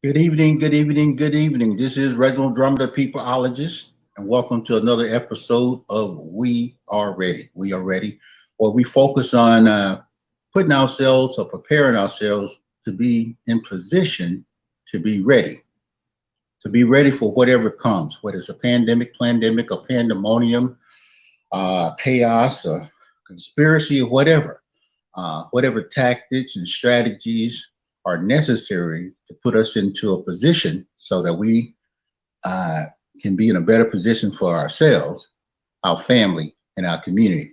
Good evening, good evening, good evening. This is Reginal, the Peopleologist, and welcome to another episode of We Are Ready. We Are Ready, where we focus on putting ourselves or preparing ourselves to be in position to be ready for whatever comes, whether it's a pandemic, or pandemonium, chaos, or conspiracy, or whatever tactics and strategies are necessary to put us into a position so that we can be in a better position for ourselves, our family, and our community.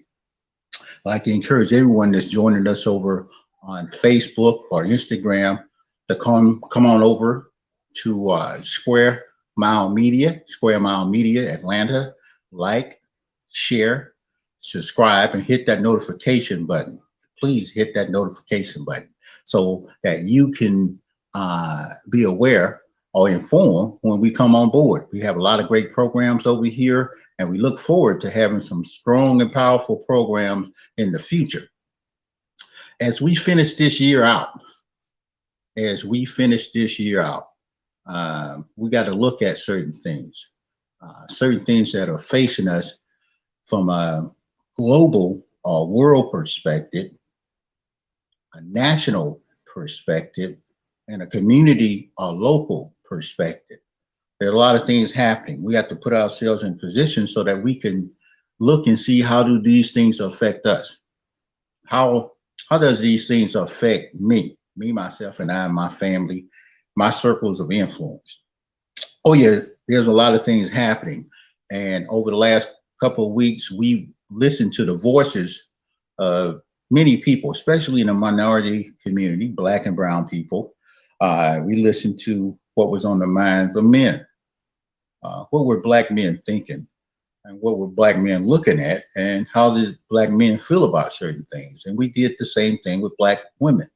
I'd like to encourage everyone that's joining us over on Facebook or Instagram to come on over to Square Mile Media Atlanta, like, share, subscribe, and hit that notification button. Please hit that notification button so that you can be aware or informed when we come on board. We have a lot of great programs over here, and we look forward to having some strong and powerful programs in the future. As we finish this year out, we got to look at certain things that are facing us from a global or world perspective, a national perspective, and a community or local perspective. There are a lot of things happening. We have to put ourselves in position so that we can look and see how do these things affect us. How does these things affect me, myself, and I, my family, my circles of influence? Oh yeah, there's a lot of things happening. And over the last couple of weeks, we've listened to the voices of many people, especially in the minority community, Black and brown people. We listened to what was on the minds of men. What were Black men thinking? And what were Black men looking at? And how did Black men feel about certain things? And we did the same thing with Black women.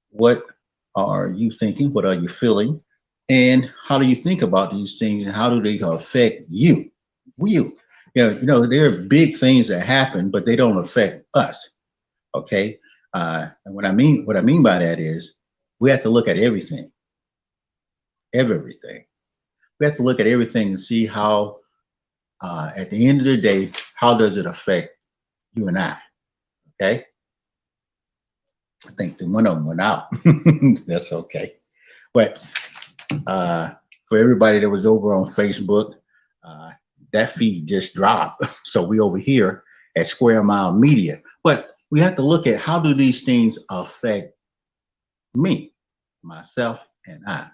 What are you thinking? What are you feeling? And how do you think about these things? And how do they affect you? You know, there are big things that happen, but they don't affect us. Okay, and what I mean by that is we have to look at everything. We have to look at everything and see how, at the end of the day, how does it affect you and I? Okay, I think one of them went out. That's okay, but for everybody that was over on Facebook, that feed just dropped. So we over here at Square Mile Media, but we have to look at how do these things affect me, myself, and I.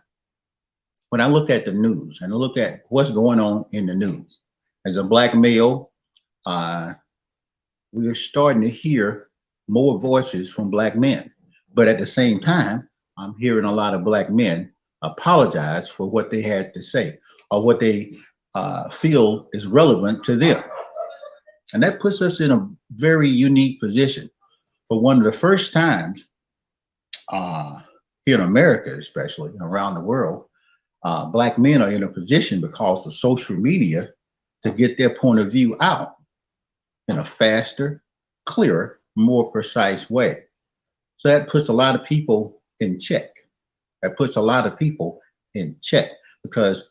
When I look at the news and I look at what's going on in the news, as a Black male, we are starting to hear more voices from Black men. But at the same time, I'm hearing a lot of Black men apologize for what they had to say or what they feel is relevant to them. And that puts us in a very unique position. For one of the first times here in America, especially around the world, Black men are in a position because of social media to get their point of view out in a faster, clearer, more precise way. So that puts a lot of people in check. Because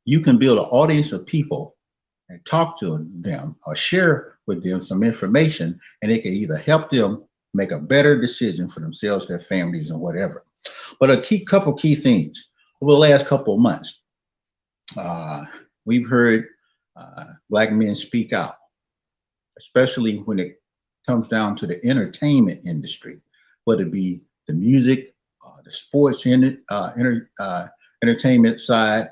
you can build an audience of people and talk to them or share with them some information, and it can either help them make a better decision for themselves, their families, and whatever. But couple key things over the last couple of months, we've heard black men speak out, especially when it comes down to the entertainment industry, whether it be the music, the sports entertainment side,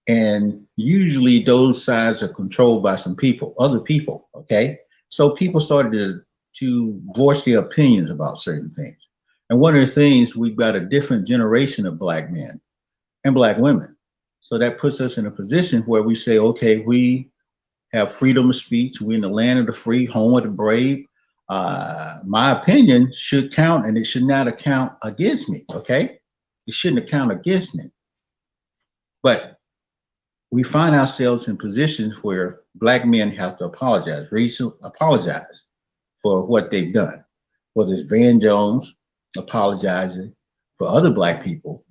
and usually those sides are controlled by some people, other people. Okay, so people started to voice their opinions about certain things, and one of the things, we've got a different generation of black men and black women, so that puts us in a position where we say, okay, we have freedom of speech. We're in the land of the free, home of the brave. My opinion should count, and it should not account against me. Okay, it shouldn't account against me. But we find ourselves in positions where black men have to apologize for what they've done. Whether it's Van Jones apologizing for other black people,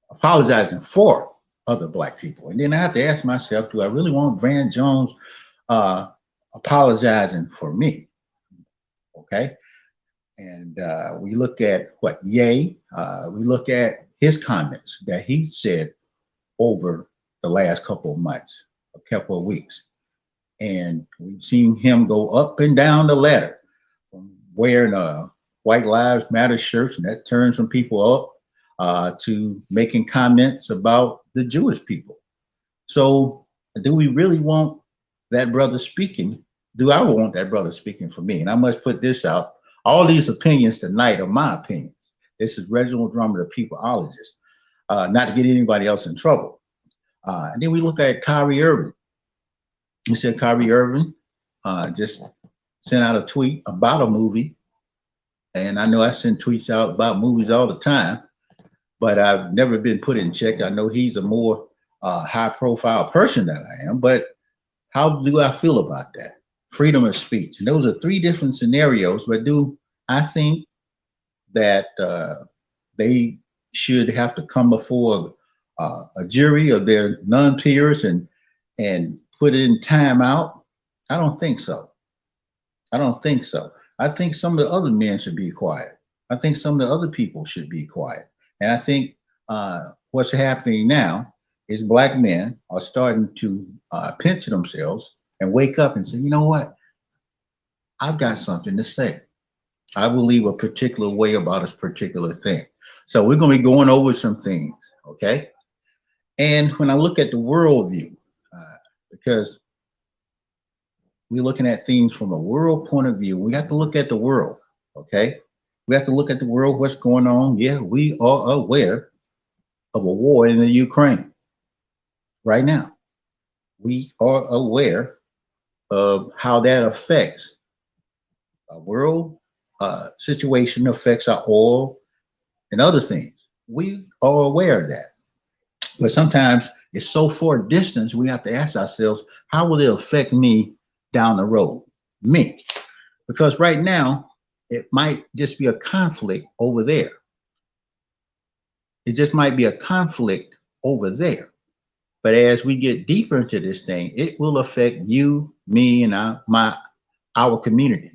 apologizing for other black people. And then I have to ask myself, do I really want Van Jones uh, apologizing for me? Okay. And we look at what Ye, we look at his comments that he said over the last couple of months, a couple of weeks. And we've seen him go up and down the ladder from wearing White Lives Matter shirts, and that turns some people up, to making comments about the Jewish people. So, do we really want that brother speaking? Do I want that brother speaking for me? And I must put this out. All these opinions tonight are my opinions. This is Reginal Drummer, the peopleologist, not to get anybody else in trouble. And then we look at Kyrie Irving. We said Kyrie Irving just sent out a tweet about a movie. And I know I send tweets out about movies all the time, but I've never been put in check. I know he's a more high profile person than I am, but how do I feel about that? Freedom of speech. And those are three different scenarios, but do I think that they should have to come before a jury of their non-peers and put in time out? I don't think so. I don't think so. I think some of the other men should be quiet. I think some of the other people should be quiet. And I think what's happening now is black men are starting to pinch themselves and wake up and say, you know what? I've got something to say. I believe a particular way about this particular thing. So we're going to be going over some things, okay? And when I look at the worldview, because we're looking at things from a world point of view, we have to look at the world, okay? We have to look at the world, what's going on. Yeah, we are aware of a war in the Ukraine right now. We are aware of how that affects a world situation, affects our oil and other things. We are aware of that. But sometimes it's so far distance, we have to ask ourselves, how will it affect me down the road? Me. Because right now, it might just be a conflict over there. It just might be a conflict over there. But as we get deeper into this thing, it will affect you, me, and our community.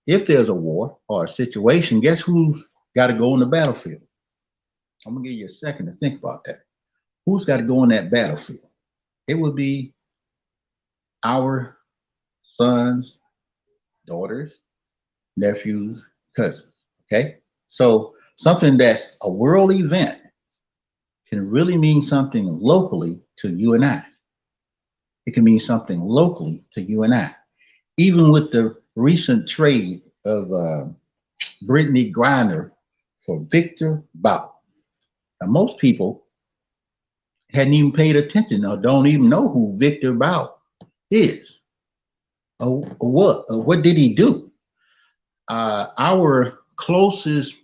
If there's a war or a situation, guess who's got to go on the battlefield? I'm gonna give you a second to think about that. Who's got to go on that battlefield? It would be our sons, daughters, nephews, cousins. Okay, so something that's a world event can really mean something locally to you and I. It can mean something locally to you and I. Even with the recent trade of Brittany Griner for Victor Bout. Now, most people hadn't even paid attention or don't even know who Victor Bout is. What did he do? Our closest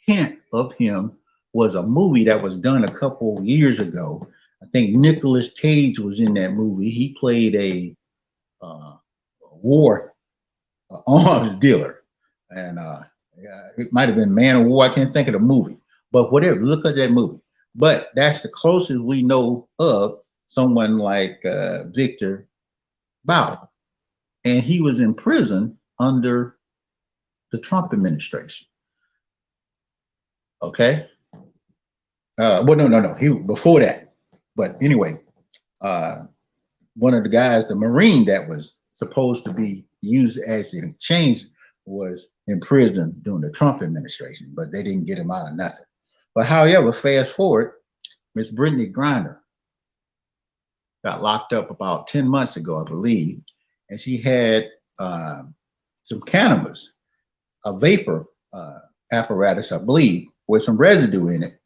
hint of him was a movie that was done a couple years ago. I think Nicolas Cage was in that movie. He played a war arms dealer, and it might have been Man of War. I can't think of the movie, but whatever. Look at that movie. But that's the closest we know of someone like Victor Bout, and he was in prison under the Trump administration. Okay. Well, no. He before that, but anyway, uh, one of the guys, the Marine that was supposed to be used as an exchange, was in prison during the Trump administration, but they didn't get him out of nothing. But however, fast forward, Miss Brittany Griner got locked up about 10 months ago, I believe, and she had uh, some cannabis, a vapor apparatus, I believe, with some residue in it,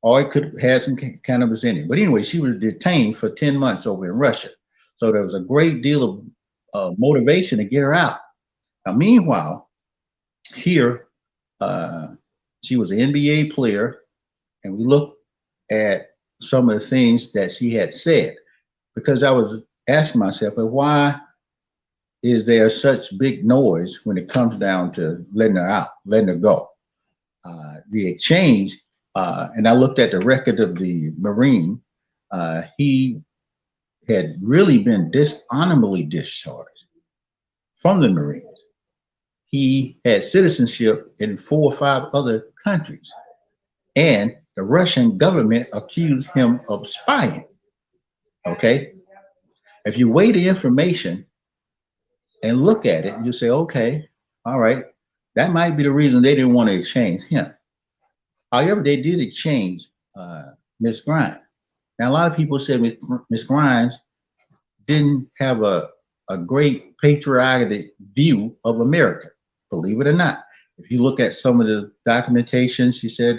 or it could have some cannabis in it. But anyway, she was detained for 10 months over in Russia. So there was a great deal of motivation to get her out. Now, meanwhile, here, uh, she was an NBA player, and we looked at some of the things that she had said, because I was asking myself, well, why is there such big noise when it comes down to letting her out, letting her go? The exchange, and I looked at the record of the Marine, he had really been dishonorably discharged from the Marines. He had citizenship in 4 or 5 other countries, and the Russian government accused him of spying. Okay, if you weigh the information and look at it, you say, okay, all right, that might be the reason they didn't want to exchange him. However, they did exchange Miss Grimes. Now, a lot of people said Miss Grimes didn't have a great patriotic view of America, believe it or not. If you look at some of the documentation, she said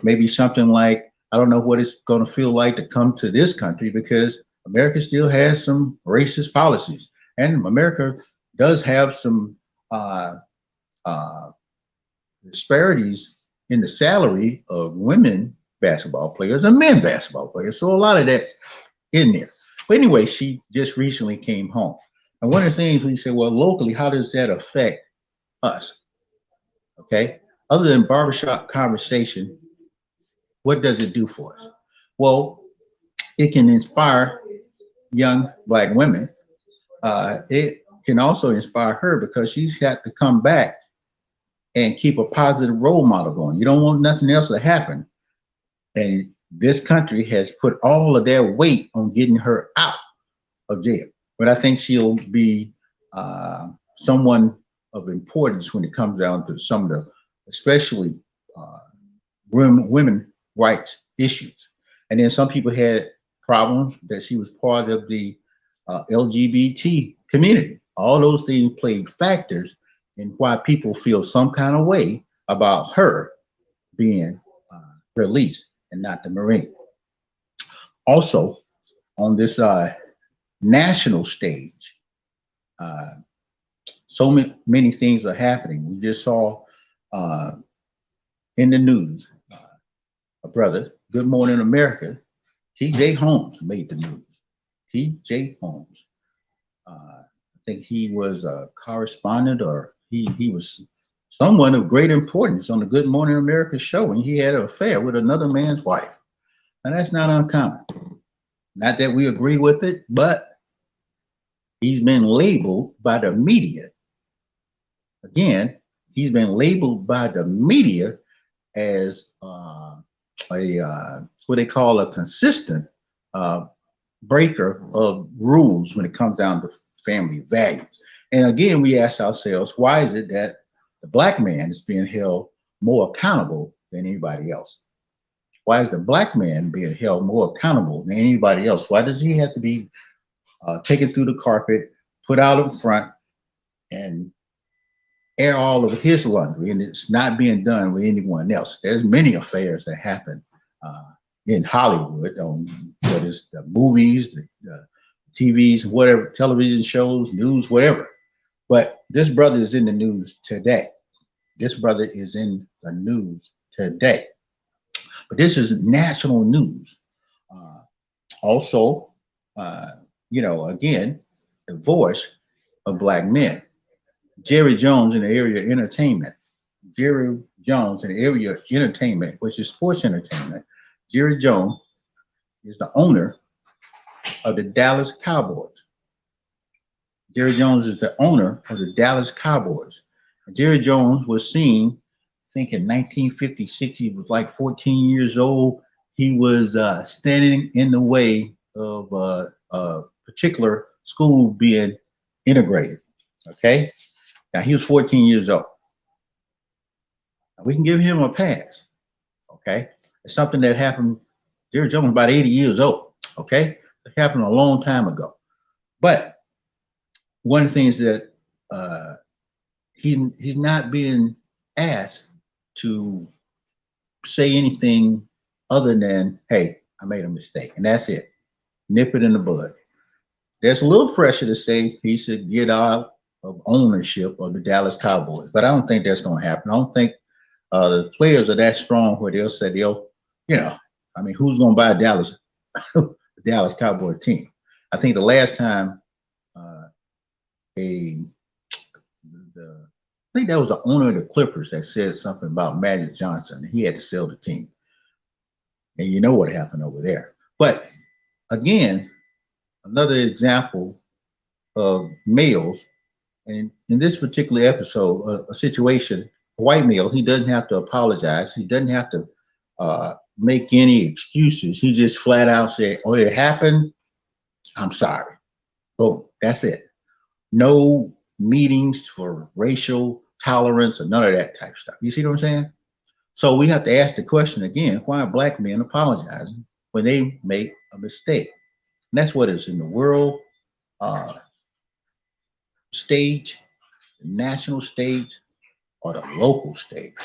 maybe something like, I don't know what it's going to feel like to come to this country because America still has some racist policies. And America does have some disparities in the salary of women basketball players and men basketball players. So a lot of that's in there. But anyway, she just recently came home. And one of the things we say, well, locally, how does that affect us? Okay. Other than barbershop conversation, what does it do for us? Well, it can inspire young Black women. It can also inspire her because she's got to come back and keep a positive role model going. You don't want nothing else to happen. And this country has put all of their weight on getting her out of jail. But I think she'll be someone of importance when it comes down to some of the, especially women rights issues. And then some people had problems that she was part of the LGBT community. All those things played factors in why people feel some kind of way about her being released and not the Marine. Also, on this national stage, so many things are happening. We just saw in the news, a brother, Good Morning America, T.J. Holmes made the news. T.J. Holmes. I think he was a correspondent, or he was someone of great importance on the Good Morning America show, and he had an affair with another man's wife. Now, that's not uncommon. Not that we agree with it, but he's been labeled by the media. Again, he's been labeled by the media as what they call a consistent breaker of rules when it comes down to family values. And again, we ask ourselves, why is it that the Black man is being held more accountable than anybody else? Why is the Black man being held more accountable than anybody else? Why does he have to be taken through the carpet, put out in front, and air all of his laundry, and it's not being done with anyone else? There's many affairs that happen in Hollywood, on whether it's the movies, the TVs, whatever, television shows, news, whatever. But this brother is in the news today. This brother is in the news today. But this is national news. Also, again, the voice of Black men. Jerry Jones in the area of entertainment. Jerry Jones in the area of entertainment, which is sports entertainment. Jerry Jones is the owner of the Dallas Cowboys. Jerry Jones is the owner of the Dallas Cowboys. And Jerry Jones was seen, I think in 1956, he was like 14 years old. he was standing in the way of a particular school being integrated. Okay, now he was 14 years old. Now, we can give him a pass. Okay, it's something that happened. Jerry Jones was about 80 years old. Okay, it happened a long time ago. But one of the things that he's not being asked to say anything other than, "Hey, I made a mistake," and that's it. Nip it in the bud. There's a little pressure to say he should get out of ownership of the Dallas Cowboys, but I don't think that's going to happen. I don't think the players are that strong where they'll say you know, I mean, who's going to buy Dallas, the Dallas Cowboy team? I think the last time a I think that was the owner of the Clippers that said something about Magic Johnson. He had to sell the team, and you know what happened over there. But again, another example of males, and in this particular episode, a situation, a white male, he doesn't have to apologize. He doesn't have to make any excuses. He just flat out said, "Oh, it happened. I'm sorry." Boom. That's it. No meetings for racial tolerance or none of that type of stuff. You see what I'm saying? So we have to ask the question again, why are black men apologizing when they make a mistake? And that's what is in the world stage, the national stage, or the local stage.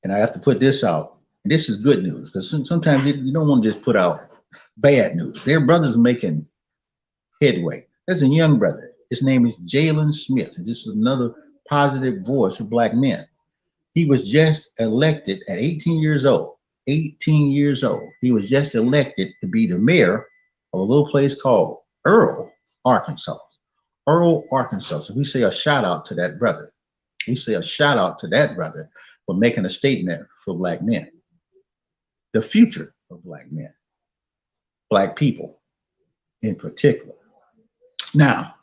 And I have to put this out. And this is good news because sometimes you don't want to just put out bad news. Their brothers making headway. There's a young brother. His name is Jalen Smith. And this is another positive voice of black men. He was just elected at 18 years old. 18 years old. He was just elected to be the mayor of a little place called Earl, Arkansas. Earl, Arkansas. So we say a shout out to that brother. We say a shout out to that brother for making a statement for black men. The future of black men, black people in particular. Now,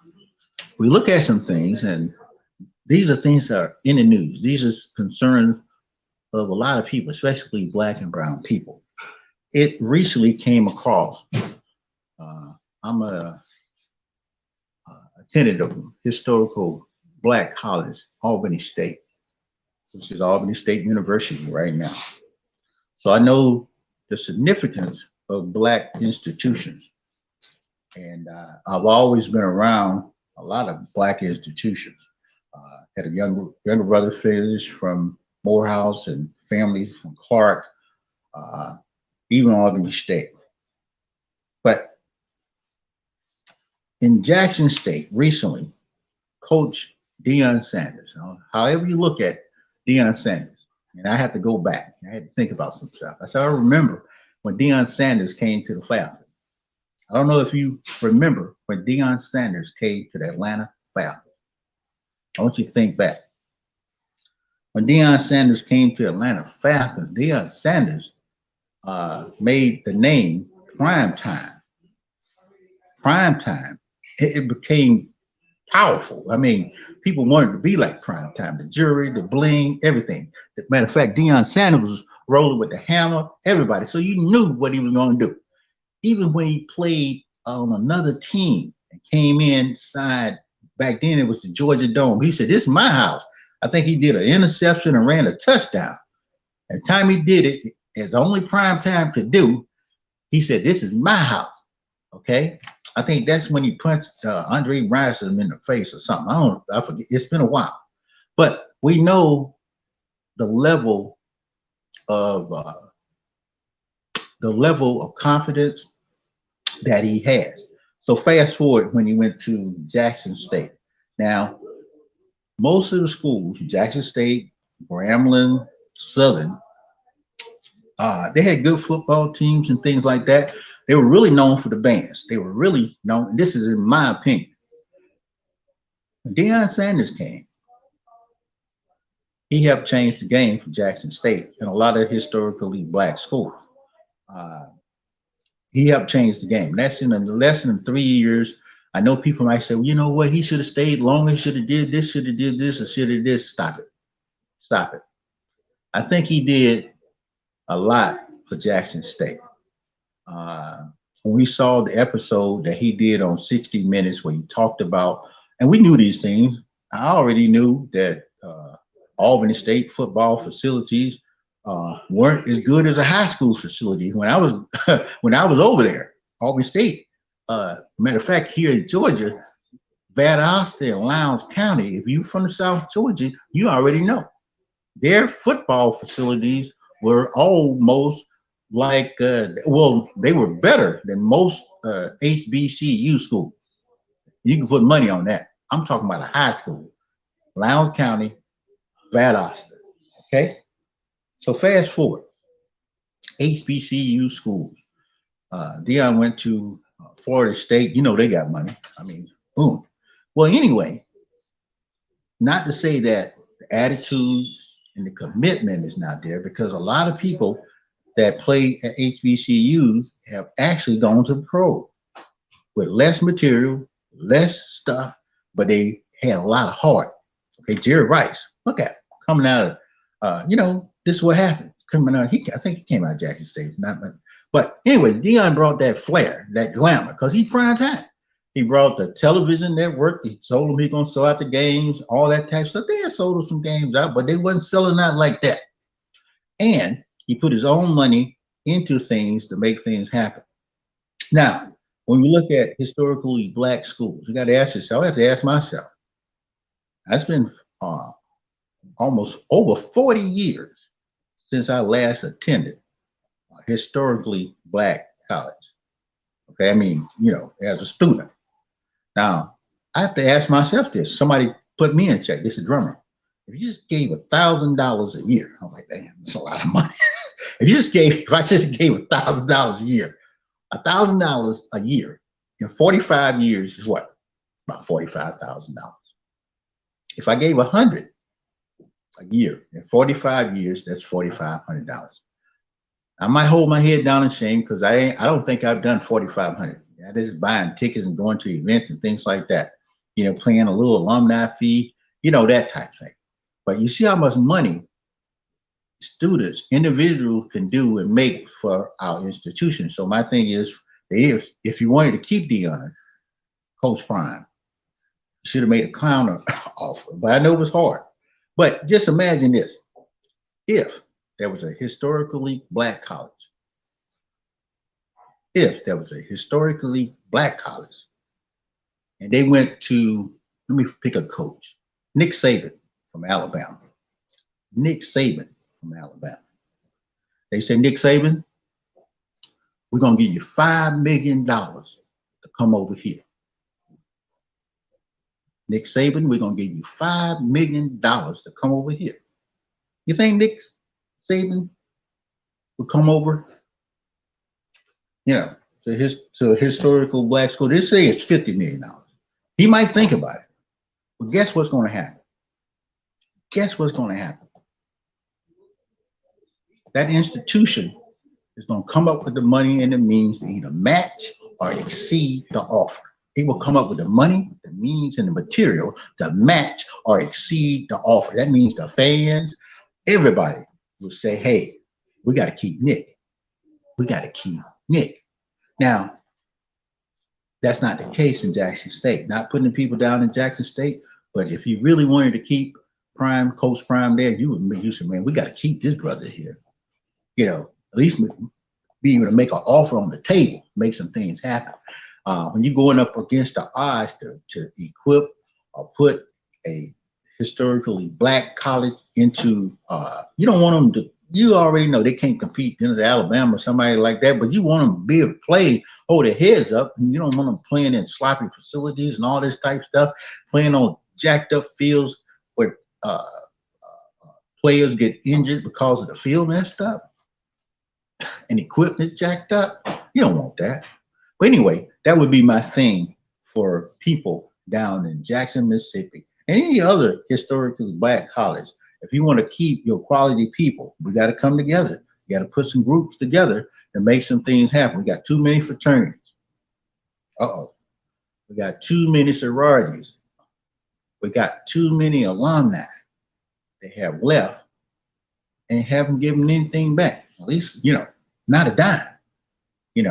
we look at some things, and these are things that are in the news. These are concerns of a lot of people, especially black and brown people. It recently came across. I'm attended a historical black college, Albany State, which is Albany State University right now. So I know the significance of black institutions. And I've always been around a lot of black institutions. Had a younger brother finished from Morehouse and families from Clark, even Albany State. But in Jackson State recently, Coach Deion Sanders, however you look at Deion Sanders, and I had to go back. I had to think about some stuff. I said, I remember when Deion Sanders came to the Falcons. I don't know if you remember when Deion Sanders came to the Atlanta Falcons. I want you to think back. When Deion Sanders came to Atlanta Falcons, Deion Sanders made the name Prime Time. Prime Time. It became powerful. I mean, people wanted to be like Prime Time. The jury, the bling, everything. As a matter of fact, Deion Sanders was rolling with the hammer, everybody. So you knew what he was going to do. Even when he played on another team and came inside, back then it was the Georgia Dome. He said, "This is my house." I think he did an interception and ran a touchdown. And the time he did it, as only Prime Time could do, he said, "This is my house." Okay. I think that's when he punched Andre Rison in the face or something. I forget. It's been a while. But we know the level of confidence that he has. So fast forward when he went to Jackson State. Now, most of the schools, Jackson State, Grambling, Southern, they had good football teams and things like that. They were really known for the bands. They were really known, and this is in my opinion. When Deion Sanders came, he helped change the game for Jackson State and a lot of historically black schools. He helped change the game. That's in less than 3 years. I know people might say, well, you know what? He should have stayed longer. Should have did this, should have did this, or should have this. Stop it. Stop it. I think he did a lot for Jackson State. Uh, when we saw the episode that he did on 60 Minutes, where he talked about, and we knew these things. I already knew that Albany State football facilities weren't as good as a high school facility when I was when I was over there. Albany State. Matter of fact, here in Georgia, Valdosta and Lowndes County. If you from the South Georgia, you already know their football facilities were almost like well, they were better than most HBCU schools. You can put money on that. I'm talking about a high school, Lowndes County, Valdosta. Okay, so fast forward, HBCU schools. Dion went to Florida State. You know they got money. I mean, boom. Well, anyway, not to say that the attitude and the commitment is not there, because a lot of people that play at HBCUs have actually gone to the pro with less material, less stuff, but they had a lot of heart. Okay, Jerry Rice, look at him, coming out of, this is what happened. Coming out, I think he came out of Jackson State, but anyway, Dion brought that flair, that glamour, because he prime time. He brought the television network. He told them he gonna sell out the games, all that type of stuff. They had sold some games out, but they wasn't selling out like that. And he put his own money into things to make things happen. Now, when we look at historically black schools, you got to ask yourself. I have to ask myself. It's been almost over 40 years since I last attended a historically black college. Okay, I mean, as a student. Now, I have to ask myself this. Somebody put me in check. This is a drummer. If you just gave $1,000 a year, I'm like, damn, that's a lot of money. If I just gave $1,000 a year, $1,000 a year in 45 years is what? About $45,000. If I gave 100 a year in 45 years, that's $4,500. I might hold my head down in shame because I don't think I've done 4,500. That is buying tickets and going to events and things like that. Paying a little alumni fee, that type of thing. But you see how much money students, individuals can do and make for our institution. So my thing is, if you wanted to keep Dion, Coach Prime, you should have made a counter offer. But I know it was hard. But just imagine this. If there was a historically black college, and they went to, let me pick a coach, Nick Saban from Alabama. They say, Nick Saban, we're going to give you $5 million to come over here. Nick Saban, we're going to give you $5 million to come over here. You think Nick Saban would come over, to a historical black school? They say it's $50 million. He might think about it. But guess what's going to happen? That institution is going to come up with the money and the means to either match or exceed the offer. It will come up with the money, the means, and the material to match or exceed the offer. That means the fans, everybody will say, hey, we got to keep Nick. Now, that's not the case in Jackson State. Not putting people down in Jackson State, but if you really wanted to keep Coach Prime there, you said, man, we got to keep this brother here. At least be able to make an offer on the table, make some things happen. When you're going up against the odds to equip or put a historically black college into, you don't want them to, you already know they can't compete against Alabama or somebody like that, but you want them to be able to play, hold their heads up, and you don't want them playing in sloppy facilities and all this type of stuff, playing on jacked up fields where players get injured because of the field messed up and equipment jacked up. You don't want that. But anyway, that would be my thing for people down in Jackson, Mississippi, and any other historically black college. If you want to keep your quality people, we got to come together. You got to put some groups together and make some things happen. We got too many fraternities. We got too many sororities. We got too many alumni they have left and haven't given anything back. At least, not a dime. It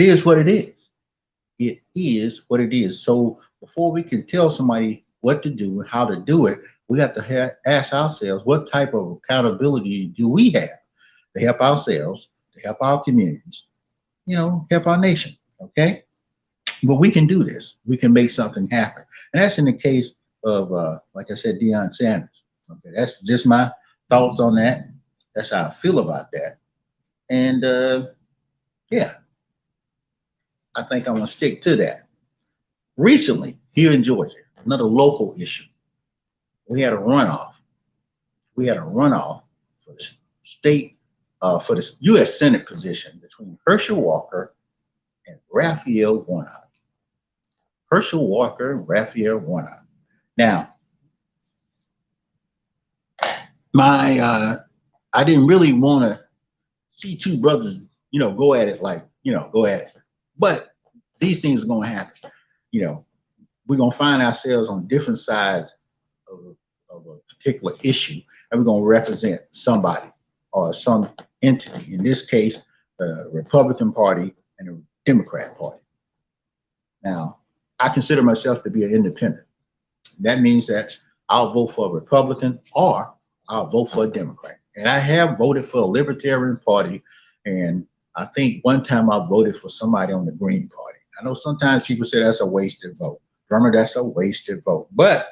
is what it is. It is what it is. So before we can tell somebody what to do and how to do it, we have to ask ourselves, what type of accountability do we have to help ourselves, to help our communities, help our nation. Okay. But we can do this. We can make something happen. And that's in the case of, like I said, Deion Sanders. Okay. That's just my thoughts on that. That's how I feel about that. And yeah, I think I'm going to stick to that. Recently, here in Georgia, another local issue, we had a runoff. We had a runoff for the state, for the U.S. Senate position between Herschel Walker and Raphael Warnock. Herschel Walker and Raphael Warnock. Now, I didn't really want to see two brothers, go at it go at it. But these things are going to happen. We're going to find ourselves on different sides of a particular issue, and we're going to represent somebody or some entity. In this case, the Republican Party and the Democrat Party. Now, I consider myself to be an independent. That means that I'll vote for a Republican or I'll vote for a Democrat. And I have voted for a Libertarian Party, and I think one time I voted for somebody on the Green Party. I know sometimes people say that's a wasted vote. Drummer, that's a wasted vote. But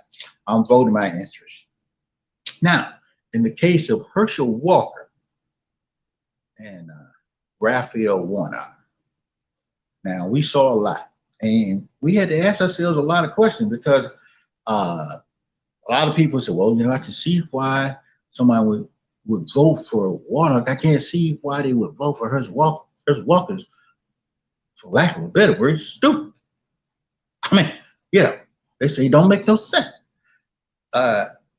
I'm voting my interest. Now, in the case of Herschel Walker and Raphael Warnock, now we saw a lot. And we had to ask ourselves a lot of questions because a lot of people said, well, I can see why somebody would vote for Warnock. I can't see why they would vote for Herschel Walker. Herschel Walker's, for lack of a better word, stupid. I mean, they say it don't make no sense.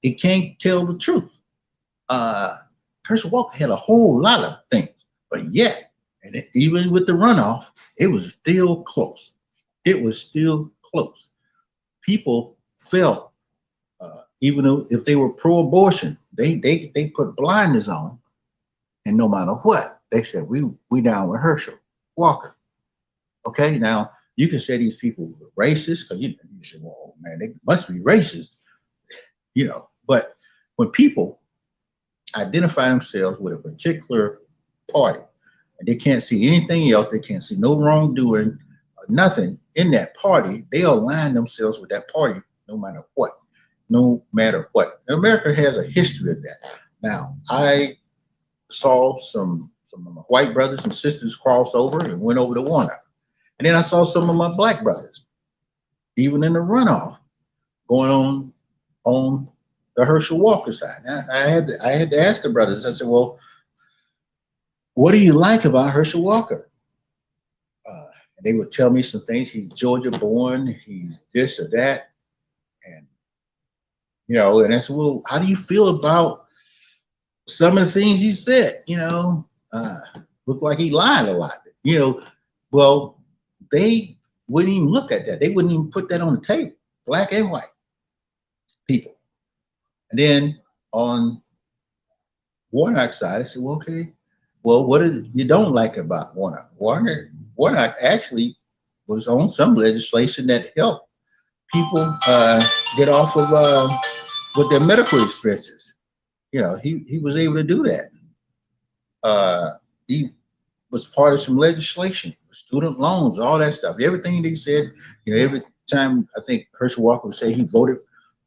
It can't tell the truth. Herschel Walker had a whole lot of things, but yet, and even with the runoff, it was still close. It was still close. People felt, even if they were pro-abortion, they put blinders on, and no matter what, they said we down with Herschel Walker. Okay, now you can say these people were racist because you say, well, man, they must be racist, But when people identify themselves with a particular party and they can't see anything else, they can't see no wrongdoing, nothing in that party, they align themselves with that party no matter what. No matter what. And America has a history of that. Now, I saw some of my white brothers and sisters cross over and went over to Warnock. And then I saw some of my black brothers, even in the runoff, going on the Herschel Walker side. Now, I had to ask the brothers, I said, well, what do you like about Herschel Walker? They would tell me some things. He's Georgia born, he's this or that. And, and I said, well, how do you feel about some of the things he said? Looked like he lied a lot. Well, they wouldn't even look at that. They wouldn't even put that on the table, black and white people. And then on Warnock's side, I said, well, okay, well, what did you don't like about Warnock? Warnock actually was on some legislation that helped people get off of with their medical expenses. He was able to do that. He was part of some legislation, student loans, all that stuff. Everything they said, every time I think Herschel Walker would say he voted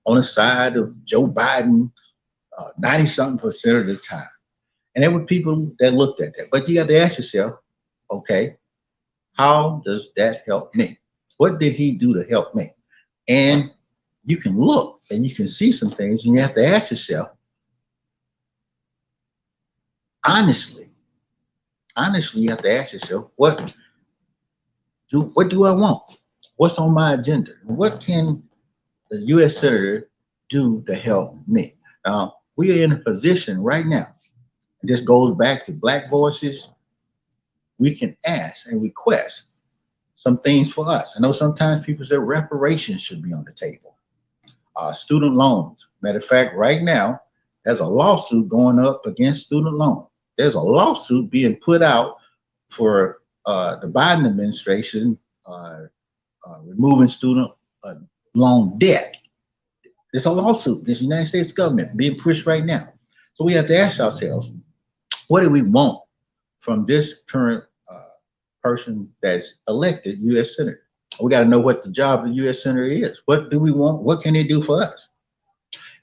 on the side of Joe Biden 90-something% of the time. And there were people that looked at that. But you got to ask yourself, okay, how does that help me? What did he do to help me? And you can look and you can see some things, and you have to ask yourself, honestly, you have to ask yourself, what do I want? What's on my agenda? What can the U.S. Senator do to help me? Now, we are in a position right now, and this goes back to Black voices. We can ask and request some things for us. I know sometimes people say reparations should be on the table. Student loans. Matter of fact, right now, There's a lawsuit going up against student loans. There's a lawsuit being put out for the Biden administration removing student loan debt. There's a lawsuit. This United States government being pushed right now. So we have to ask ourselves, what do we want from this current person that's elected U.S. Senator? We got to know what the job of the U.S. Senator is. What do we want? What can they do for us?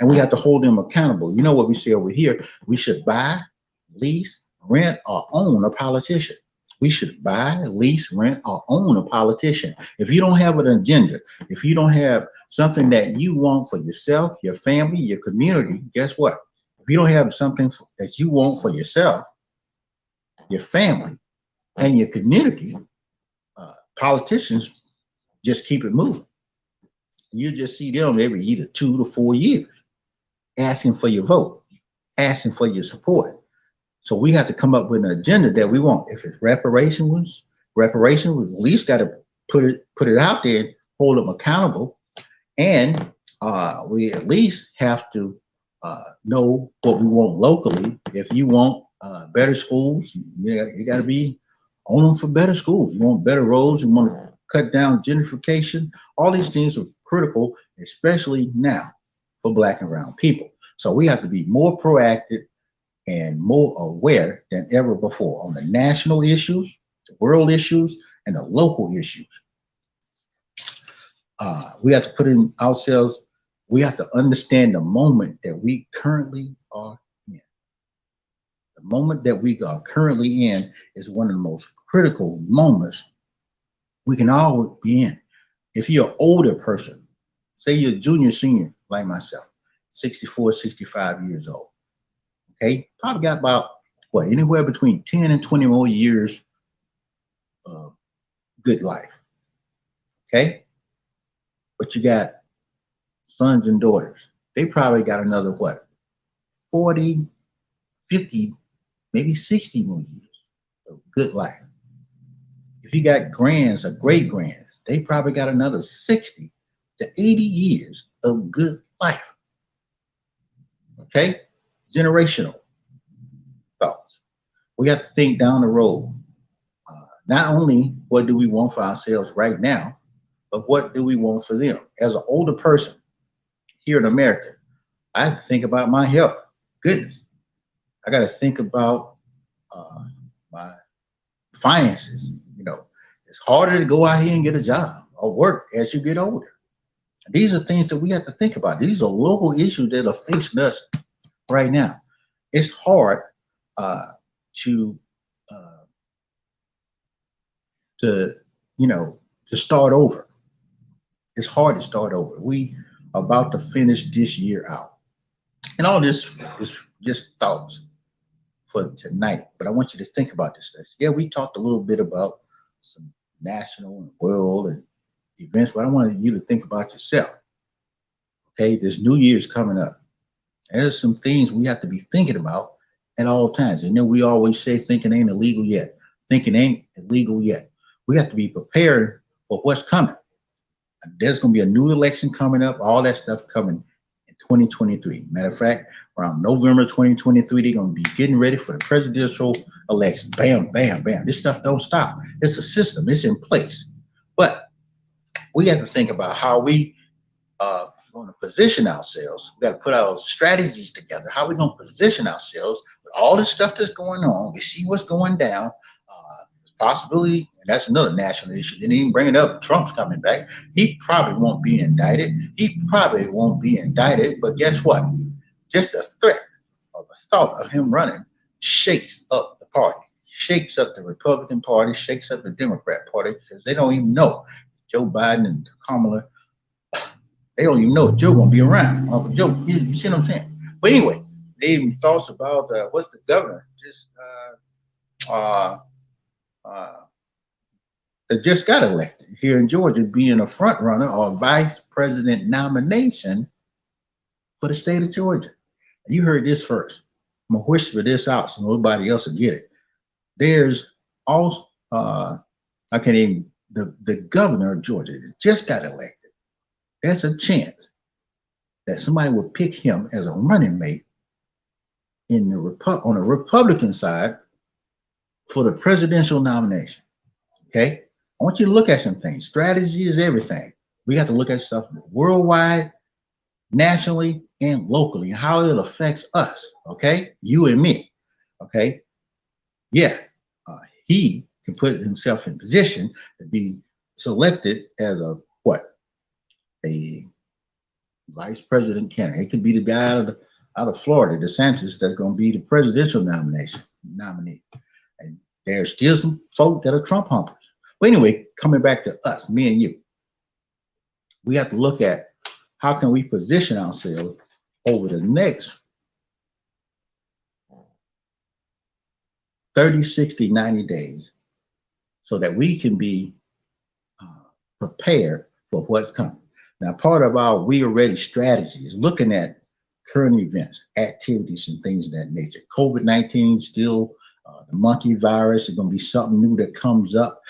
And we have to hold them accountable. You know what we say over here? We should buy, lease, rent, or own a politician. We should buy, lease, rent, or own a politician. If you don't have an agenda, if you don't have something that you want for yourself, your family, your community, guess what? If you don't have something that you want for yourself, your family, and your community, politicians just keep it moving. You just see them every either 2 to 4 years asking for your vote, asking for your support. So we have to come up with an agenda that we want. If it's reparations, we at least got to put it out there and hold them accountable. And we at least have to know what we want locally. If you want better schools, you got to be on them for better schools. You want better roads, you want to cut down gentrification. All these things are critical, especially now for Black and brown people. So we have to be more proactive and more aware than ever before on the national issues, the world issues, and the local issues. We have to put in ourselves, we have to understand the moment that we currently are in. The moment that we are currently in is one of the most critical moments we can all be in. If you're an older person, say you're a junior, senior, like myself, 64, 65 years old, okay, probably got about, what, anywhere between 10 and 20 more years of good life, okay? But you got sons and daughters. They probably got another, what, 40, 50, maybe 60 more years of good life. If you got grands or great grands, they probably got another 60 to 80 years of good life. Okay? Generational thoughts. We have to think down the road. Not only what do we want for ourselves right now, but what do we want for them? As an older person here in America, I have to think about my health. Goodness. I got to think about my finances. You know, it's harder to go out here and get a job or work as you get older. These are things that we have to think about. These are local issues that are facing us right now. It's hard to start over. It's hard to start over. We are about to finish this year out. And all this is just thoughts for tonight, but I want you to think about this stuff. Yeah, we talked a little bit about some national and world and events, but I wanted you to think about yourself. Okay, this new year is coming up. And there's some things we have to be thinking about at all times. And then we always say thinking ain't illegal yet. Thinking ain't illegal yet. We have to be prepared for what's coming. There's going to be a new election coming up, all that stuff coming in 2023. Matter of fact, around November 2023, they're going to be getting ready for the presidential election. Bam, bam, bam. This stuff don't stop. It's a system. It's in place. But we have to think about how we going to position ourselves. We got to put our strategies together. How we going to position ourselves with all the stuff that's going on. We see what's going down. Possibility, and that's another national issue. Didn't even bring it up. Trump's coming back. He probably won't be indicted. But guess what? Just a threat or the thought of him running shakes up the party, shakes up the Republican Party, shakes up the Democrat Party, because they don't even know Joe Biden and Kamala. They don't even know if Joe gonna be around. Uncle Joe, you see what I'm saying? But anyway, they even thoughts about what's the governor that just got elected here in Georgia, being a front runner or vice president nomination for the state of Georgia. And you heard this first. I'm gonna whisper this out so nobody else will get it. There's also the governor of Georgia just got elected. There's a chance that somebody will pick him as a running mate in the on the Republican side for the presidential nomination. Okay, I want you to look at some things. Strategy is everything. We have to look at stuff worldwide, nationally, and locally, how it affects us. Okay, you and me. Okay, yeah, he can put himself in position to be selected as a what? A vice president candidate. It could be the guy out of Florida, DeSantis, that's going to be the presidential nominee. And there's still some folk that are Trump humpers. But anyway, coming back to us, me and you, we have to look at how can we position ourselves over the next 30, 60, 90 days so that we can be prepared for what's coming. Now, part of our We Are Ready strategy is looking at current events, activities, and things of that nature. COVID-19 still, the monkey virus is going to be something new that comes up.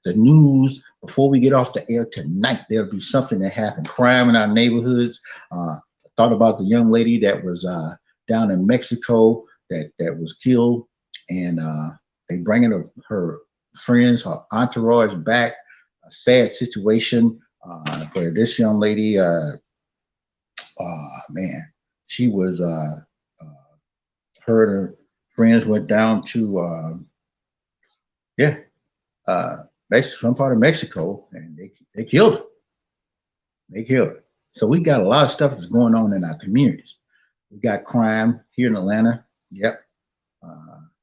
The news, before we get off the air tonight, there'll be something that happened. Crime in our neighborhoods. I thought about the young lady that was down in Mexico that was killed, and they bringing her friends, her entourage back. A sad situation where this young lady, man, she was, her and her friends went down to, some part of Mexico, and they killed her. They killed her. So we got a lot of stuff that's going on in our communities. We got crime here in Atlanta. Yep.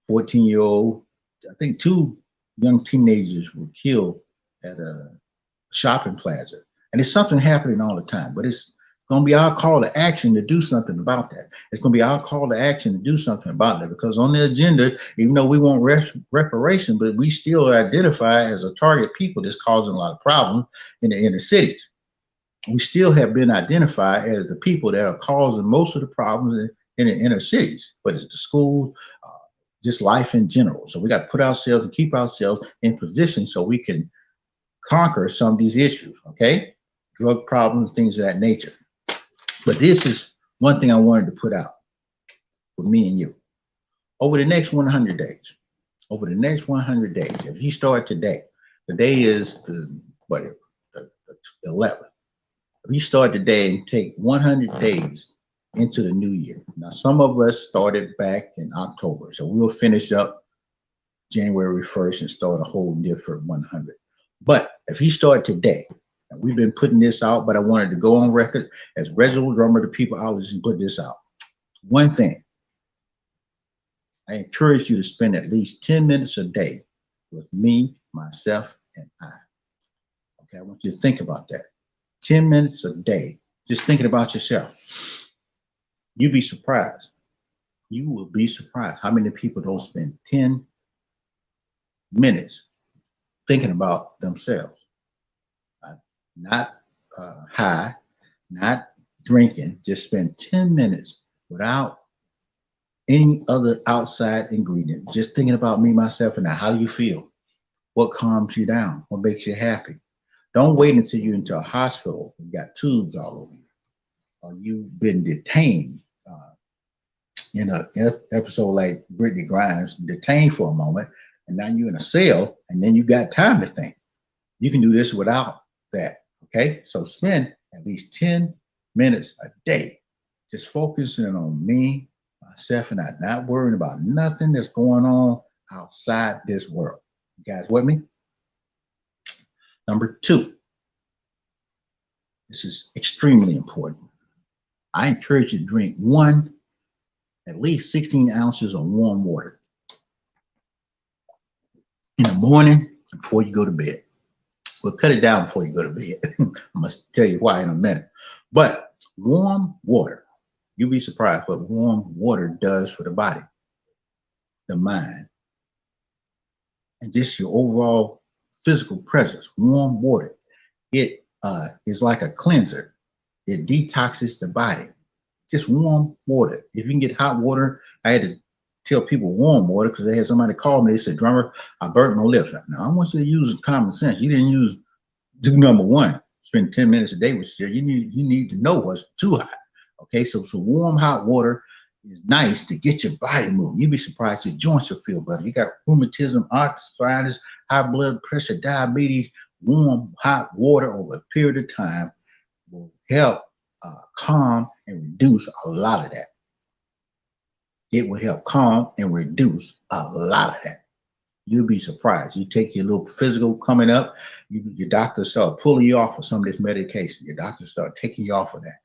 14-year-old, I think 2 young teenagers were killed at a shopping plaza. And it's something happening all the time, but it's going to be our call to action to do something about that. It's going to be our call to action to do something about that, because on the agenda, even though we want reparation, but we still identify as a target people that's causing a lot of problems in the inner cities. We still have been identified as the people that are causing most of the problems in the inner cities, but it's the schools, just life in general. So we got to put ourselves and keep ourselves in position so we can conquer some of these issues, okay? Drug problems, things of that nature. But this is one thing I wanted to put out for me and you. Over the next 100 days, if you start today is the 11th. If you start today and take 100 days into the new year. Now, some of us started back in October, so we'll finish up January 1st and start a whole different 100. But if you start today, and we've been putting this out, but I wanted to go on record as Reginal drummer, the people out, and put this out. One thing, I encourage you to spend at least 10 minutes a day with me, myself, and I. Okay, I want you to think about that. 10 minutes a day, just thinking about yourself. You'd be surprised. You will be surprised how many people don't spend 10 minutes thinking about themselves. Not high, not drinking, just spend 10 minutes without any other outside ingredient, just thinking about me, myself, and I. How do you feel? What calms you down? What makes you happy? Don't wait until you're into a hospital. You got tubes all over you. Or you've been detained in an episode like Brittany Grimes, detained for a moment, and now you're in a cell, and then you got time to think. You can do this without that, okay? So spend at least 10 minutes a day just focusing on me, myself, and I, not worrying about nothing that's going on outside this world. You guys with me? Number 2, this is extremely important. I encourage you to drink at least 16 ounces of warm water in the morning before you go to bed. We'll cut it down before you go to bed. I'm going to tell you why in a minute. But warm water, you'll be surprised what warm water does for the body, the mind, and just your overall physical presence. Warm water, it is like a cleanser. It detoxes the body. Just warm water. If you can get hot water, I had to tell people warm water because they had somebody call me. They said, "Drummer, I burnt my lips." Now I want you to use common sense. You didn't do number 1. Spend 10 minutes a day with you. You need to know what's too hot. Okay, so warm hot water is nice to get your body moving. You'd be surprised your joints will feel better. You got rheumatism, arthritis, high blood pressure, diabetes. Warm, hot water over a period of time will help calm and reduce a lot of that. It will help calm and reduce a lot of that. You'll be surprised. You take your little physical coming up, your doctor start pulling you off of some of this medication. Your doctor start taking you off of that.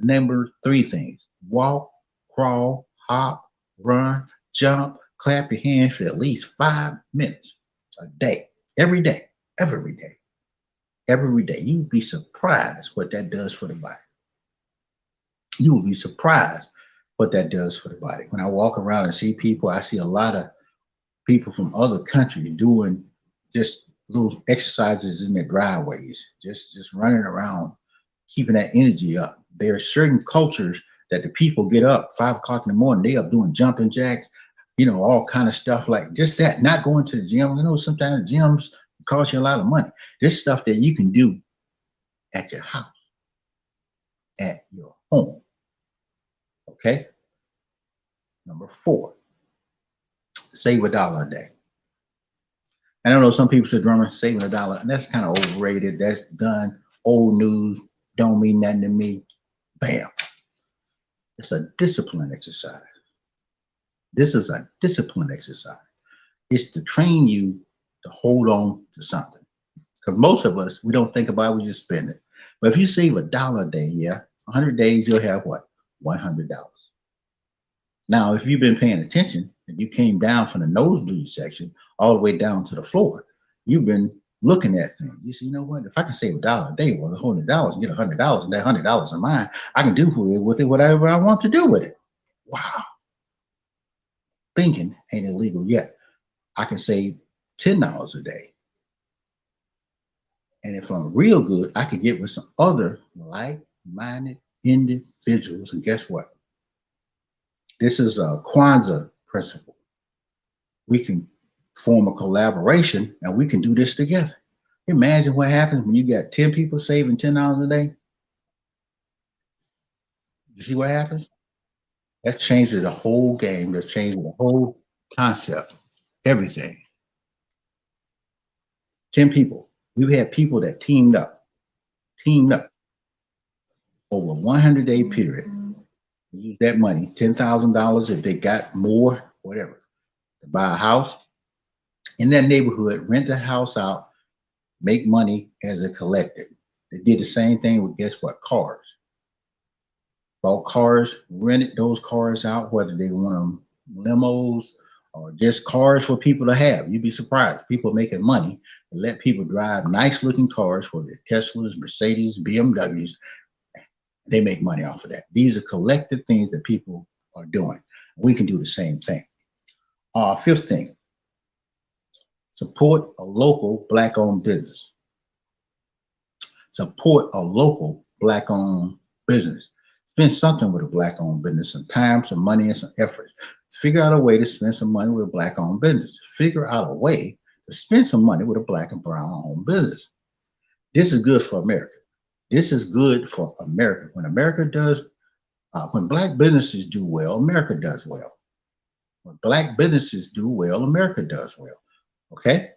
Number three things: walk, crawl, hop, run, jump, clap your hands for at least 5 minutes a day, every day, every day, every day. You'd be surprised what that does for the body. You will be surprised what that does for the body. When I walk around and see people, I see a lot of people from other countries doing just little exercises in their driveways, just running around, keeping that energy up. There are certain cultures that the people get up 5 o'clock in the morning, they up doing jumping jacks, all kind of stuff like just that. Not going to the gym. Sometimes the gyms cost you a lot of money. This stuff that you can do at your house, at your home. Okay. Number 4, save $1 a day. I don't know, some people say, Drummer, saving $1, and that's kind of overrated. That's done, old news, don't mean nothing to me. Bam. It's a discipline exercise. This is a discipline exercise. It's to train you to hold on to something. Because most of us, we don't think about it, we just spend it. But if you save $1 a day, 100 days, you'll have what? $100. Now, if you've been paying attention and you came down from the nosebleed section all the way down to the floor, you've been looking at things. You say, you know what? If I can save $1 a day, well, $100 and get $100, and that $100 is mine, I can do with it whatever I want to do with it. Wow. Thinking ain't illegal yet. I can save $10 a day. And if I'm real good, I could get with some other like-minded individuals. And guess what? This is a Kwanzaa principle. We can form a collaboration and we can do this together. Imagine what happens when you got 10 people saving $10 a day. You see what happens? That changes the whole game. That changes the whole concept, everything. 10 people. We've had people that teamed up over a 100-day period. Use that money, $10,000 if they got more, whatever, to buy a house in that neighborhood, rent that house out, make money as a collective. They did the same thing with, guess what, cars. Bought cars, rented those cars out, whether they want them limos or just cars for people to have. You'd be surprised. People making money to let people drive nice looking cars, whether they're Teslas, Mercedes, BMWs. They make money off of that. These are collective things that people are doing. We can do the same thing. 5th thing, support a local Black-owned business. Support a local Black-owned business. Spend something with a Black-owned business, some time, some money, and some effort. Figure out a way to spend some money with a Black-owned business. Figure out a way to spend some money with a Black and Brown-owned business. This is good for America. This is good for America. When America does, when Black businesses do well, America does well. When Black businesses do well, America does well. Okay?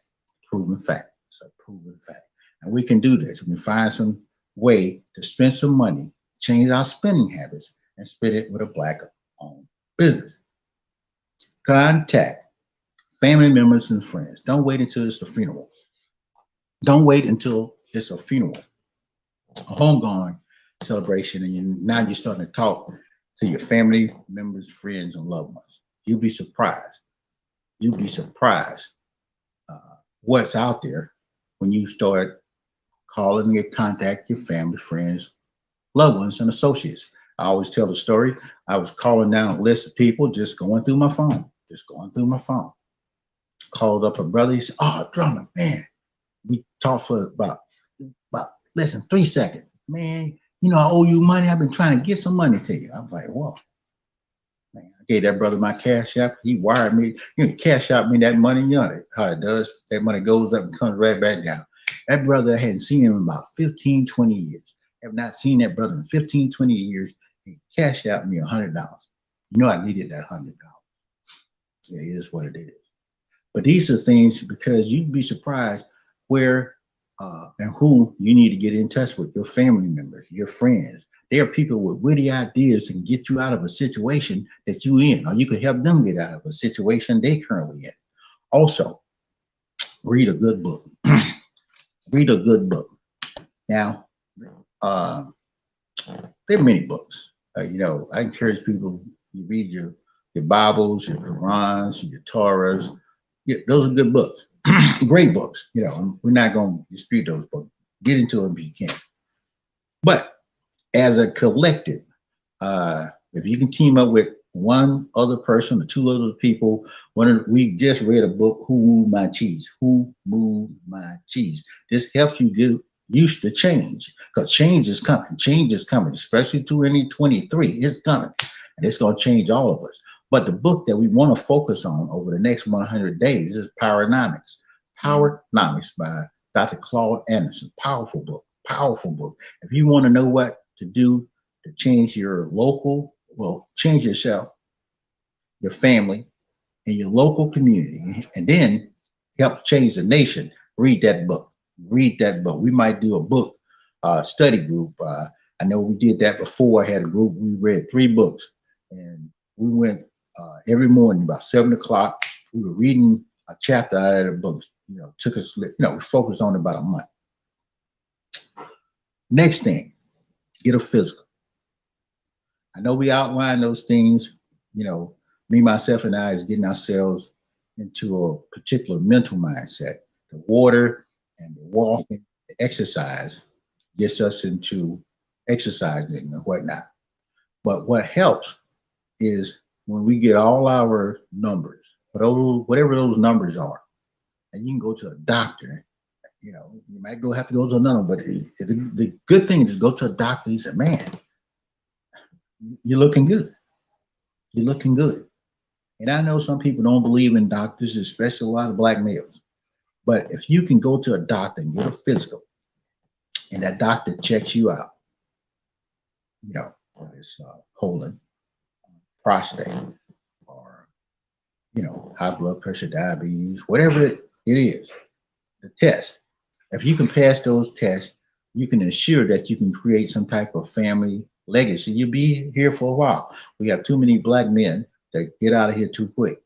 Proven fact. It's a proven fact. And we can do this. We can find some way to spend some money, change our spending habits, and spend it with a Black-owned business. Contact family members and friends. Don't wait until it's a funeral. Don't wait until it's a funeral, a homegoing celebration, and now you're starting to talk to your family members, friends, and loved ones. You'll be surprised. You'll be surprised what's out there when you start calling and contact your family, friends, loved ones, and associates. I always tell the story. I was calling down a list of people, just going through my phone. Called up a brother. He said, "Oh, Drummer, man." We talked for about less than 3 seconds. "Man, I owe you money. I've been trying to get some money to you." I was like, "Whoa." Man, I gave that brother my cash app. He wired me. Cash out me that money. You know how it does. That money goes up and comes right back down. That brother, I hadn't seen him in about 15, 20 years. I have not seen that brother in 15, 20 years. He cashed out me $100. You know, I needed that $100. It is what it is. But these are things because you'd be surprised where and who you need to get in touch with, your family members, your friends. There are people with witty ideas that can get you out of a situation that you in, or you could help them get out of a situation they currently in. Also, read a good book. Read a good book. Now, uh, there are many books. You know, I encourage people you read your Bibles, your Qurans, your Torahs. Yeah, those are good books, great books. You know, we're not going to dispute those books. Get into them if you can. But as a collective, if you can team up with one other person or two other people, we just read a book, Who Moved My Cheese? Who Moved My Cheese? This helps you get used to change because change is coming. Change is coming, especially 2023. It's coming, and it's going to change all of us. But the book that we want to focus on over the next 100 days is Powernomics. Powernomics by Dr. Claude Anderson. Powerful book. Powerful book. If you want to know what to do to change your local, well, change yourself, your family, and your local community, and then help change the nation, read that book. Read that book. We might do a book study group. I know we did that before. I had a group. We read 3 books, and we went every morning about 7 o'clock. We were reading a chapter out of the book. You know, took us. You know, we focused on it about a month. Next thing, get a physical. I know we outlined those things. You know, me, myself, and I is getting ourselves into a particular mental mindset. The water and the walking, the exercise gets us into exercising and whatnot. But what helps is when we get all our numbers, whatever those numbers are, and you can go to a doctor. You know, you might have to go to another, but the good thing is go to a doctor. He said, "Man, you're looking good. You're looking good." And I know some people don't believe in doctors, especially a lot of black males. But if you can go to a doctor and get a physical, and that doctor checks you out, you know, whether it's colon, prostate, or you know, high blood pressure, diabetes, whatever it is, the test. If you can pass those tests, you can ensure that you can create some type of family legacy. You'll be here for a while. We have too many black men that get out of here too quick.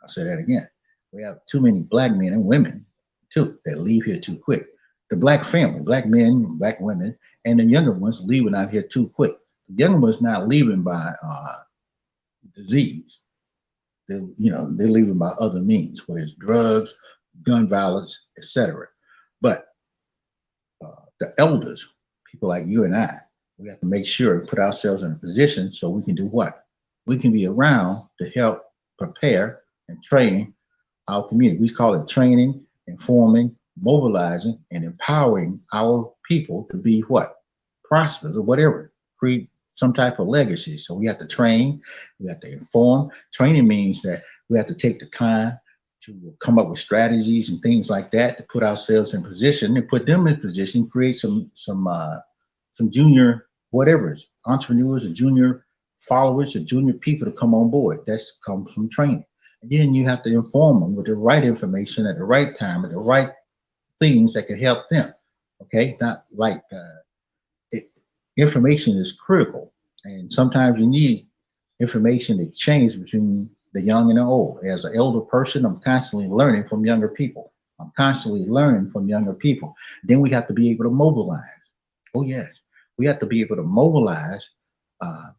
I'll say that again. We have too many black men and women too that leave here too quick. The black family, black men, black women, and the younger ones leaving out here too quick. The younger ones not leaving by disease. They're leaving by other means, whether it's drugs, gun violence, etc. But the elders, people like you and I, we have to make sure and put ourselves in a position so we can do what? We can be around to help prepare and train our community. We call it training, informing, mobilizing, and empowering our people to be what? Prosperous or whatever. Create some type of legacy. So we have to train, we have to inform. Training means that we have to take the time to come up with strategies and things like that to put ourselves in position and put them in position, create some junior whatever's entrepreneurs or junior followers or junior people to come on board. That's comes from training. And then you have to inform them with the right information at the right time, at the right things that can help them. Okay, not like information is critical, and sometimes you need information to change between the young and the old. As an elder person, I'm constantly learning from younger people. I'm constantly learning from younger people. Then we have to be able to mobilize. Oh yes, we have to be able to mobilize uh,